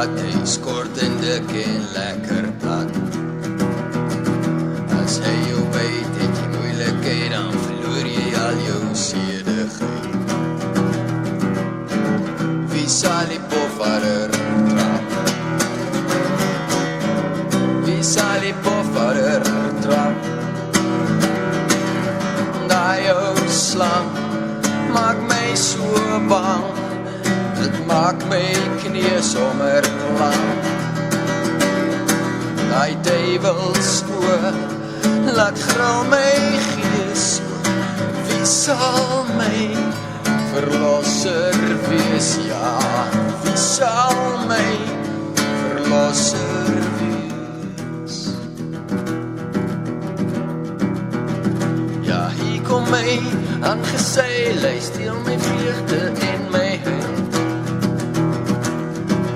pad, hy's kort en dik en lekker plat. As hy jou byt, het jy moeilikheid, dan verloor jy al jou sedigheid. Wie sal die pofadder trap? Wie sal die pofadder trap? Daai ou slang maak my so bang, dit maak my knie sommer lang. Daai duivels oë laat gril my gees. Wie sal my verlosser wees? Ja, wie sal my verlosser wees? Ja, hier kom my aangeseil, hy steel my vreugde en my huil.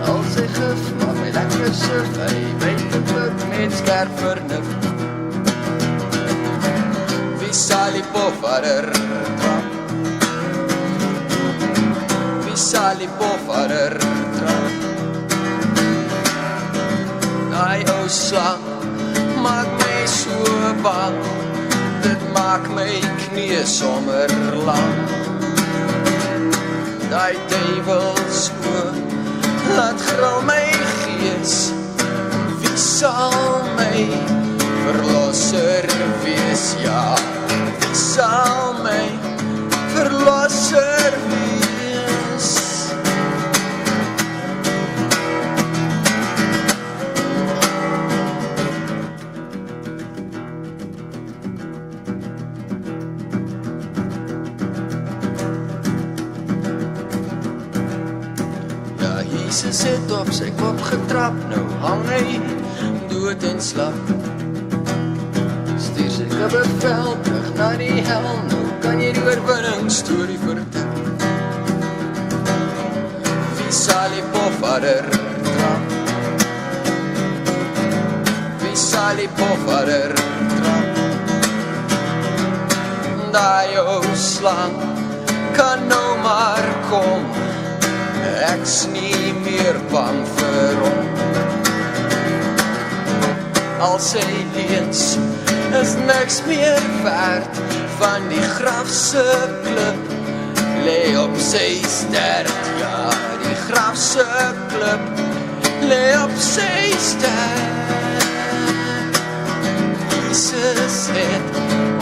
Al sy gif maak my lekker suf, hy byt die put met skerp vernuf. Wie sal die pofadder trap? Wie sal die pofadder trap? Daai ou slang maak my so bang, dit maak my knie sommer lang. Daai duivels oë laat gril my gees. Wie sal my verlosser wees? Ja, wie sal my verlosser wees? Ja, Jesus het op sy kop getrap, nou hang hy dood en slap. Stuur sy bevel terug na die hel, nou kan jy die oorwinningsstorie vertel. Wie sal die pofadder trap? Wie sal die pofadder trap? Daai ou slang kan nou maar kom, ek's nie meer bang vir hom. Al sy leuns is niks meer werd, van die grafse klip lê op sy stert. Ja, die grafse klip lê op sy stert. Jesus het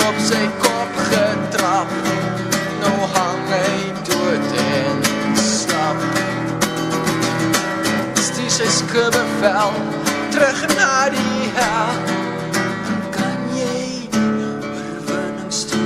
op sy kop getrap, nou hang hy dood en slap. Stuur sy skubbevel terug na die hel, kan jy oorwinningstorie